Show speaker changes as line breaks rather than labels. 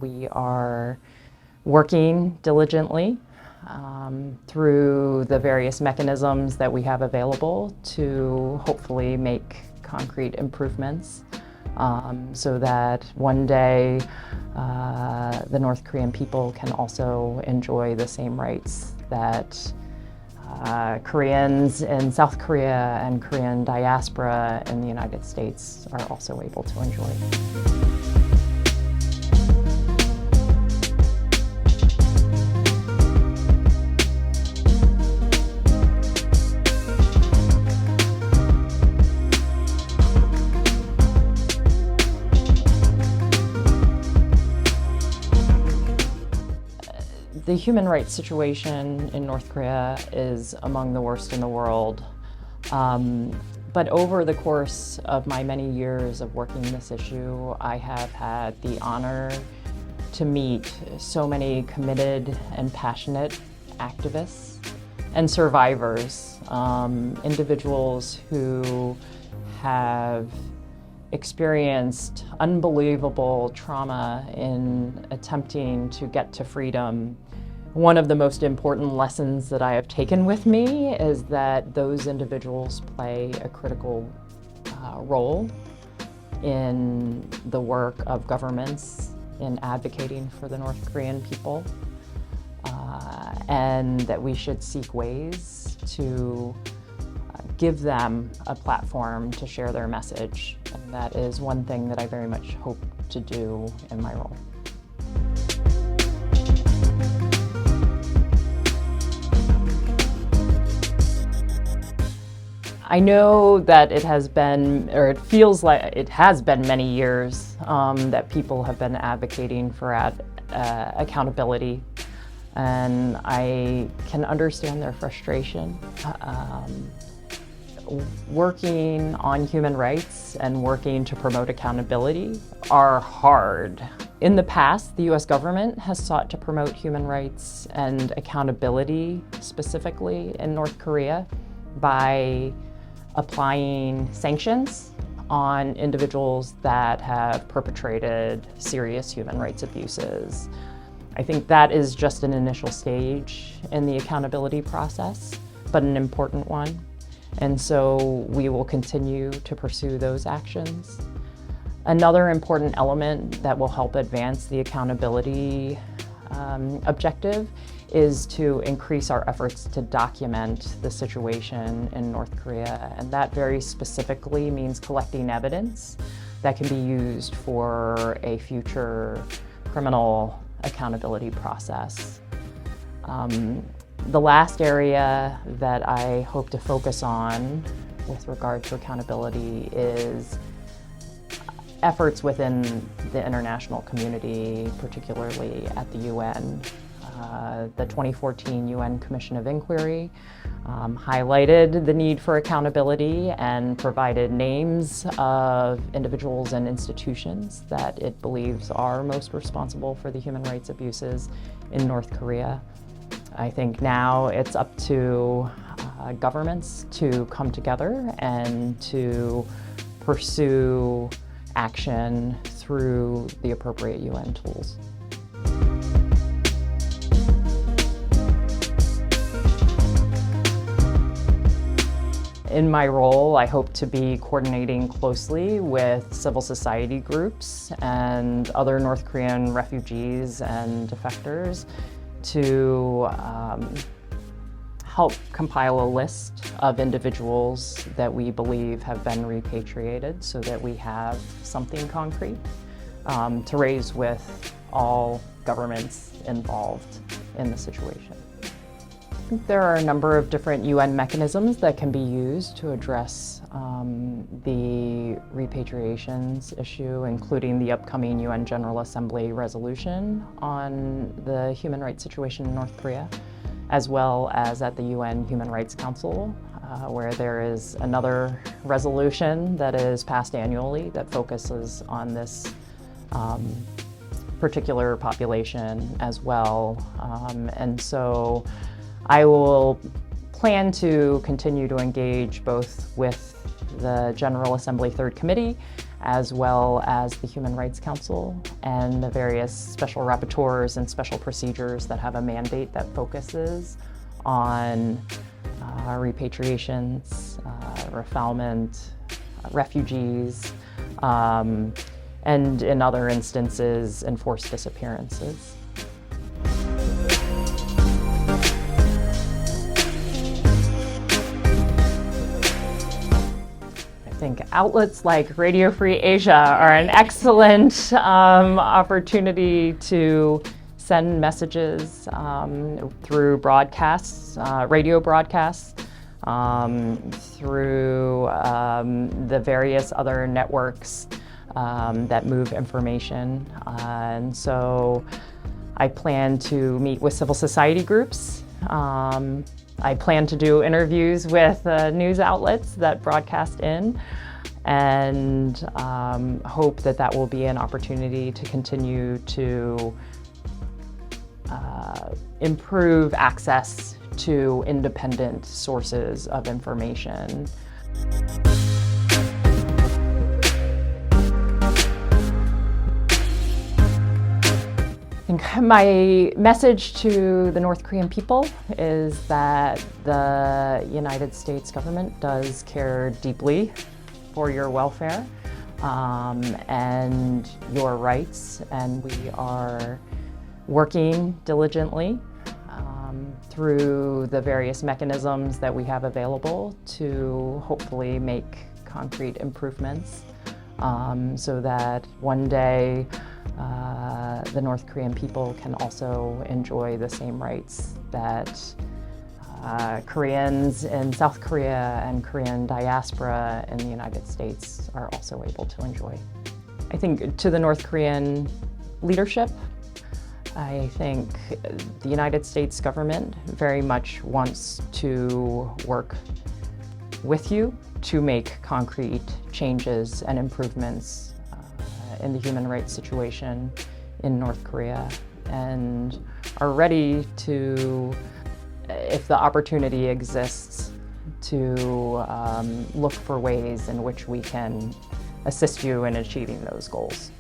We are working diligently through the various mechanisms that we have available to hopefully make concrete improvements so that one day the North Korean people can also enjoy the same rights that Koreans in South Korea and Korean diaspora in the United States are also able to enjoy. The human rights situation in North Korea is among the worst in the world. But over the course of my many years of working this issue, I have had the honor to meet so many committed and passionate activists and survivors, individuals who have experienced unbelievable trauma in attempting to get to freedom. One of the most important lessons that I have taken with me is that those individuals play a critical role in the work of governments in advocating for the North Korean people, and that we should seek ways to give them a platform to share their message. And that is one thing that I very much hope to do in my role. I know that it has been, or it feels like it has been many years that people have been advocating for accountability, and I can understand their frustration. Working on human rights and working to promote accountability are hard. In the past, the U.S. government has sought to promote human rights and accountability specifically in North Korea by applying sanctions on individuals that have perpetrated serious human rights abuses. I think that is just an initial stage in the accountability process, but an important one. And so we will continue to pursue those actions. Another important element that will help advance the accountability objective is to increase our efforts to document the situation in North Korea. And that very specifically means collecting evidence that can be used for a future criminal accountability process. The last area that I hope to focus on with regard to accountability is efforts within the international community, particularly at the UN. The 2014 UN Commission of Inquiry highlighted the need for accountability and provided names of individuals and institutions that it believes are most responsible for the human rights abuses in North Korea. I think now it's up to governments to come together and to pursue action through the appropriate UN tools. In my role, I hope to be coordinating closely with civil society groups and other North Korean refugees and defectors to help compile a list of individuals that we believe have been repatriated so that we have something concrete to raise with all governments involved in the situation. There are a number of different UN mechanisms that can be used to address the repatriations issue, including the upcoming UN General Assembly resolution on the human rights situation in North Korea, as well as at the UN Human Rights Council, where there is another resolution that is passed annually that focuses on this particular population as well. And so I will plan to continue to engage both with the General Assembly Third Committee as well as the Human Rights Council and the various special rapporteurs and special procedures that have a mandate that focuses on repatriations, refoulement, refugees, and in other instances, enforced disappearances. I think outlets like Radio Free Asia are an excellent opportunity to send messages through broadcasts, radio broadcasts, through the various other networks that move information. And so I plan to meet with civil society groups. I plan to do interviews with news outlets that broadcast in, and hope that that will be an opportunity to continue to improve access to independent sources of information. I think my message to the North Korean people is that the United States government does care deeply for your welfare and your rights, and we are working diligently through the various mechanisms that we have available to hopefully make concrete improvements so that one day the North Korean people can also enjoy the same rights that Koreans in South Korea and Korean diaspora in the United States are also able to enjoy. I think to the North Korean leadership, I think the United States government very much wants to work with you to make concrete changes and improvements in the human rights situation in North Korea, and are ready to, if the opportunity exists, to look for ways in which we can assist you in achieving those goals.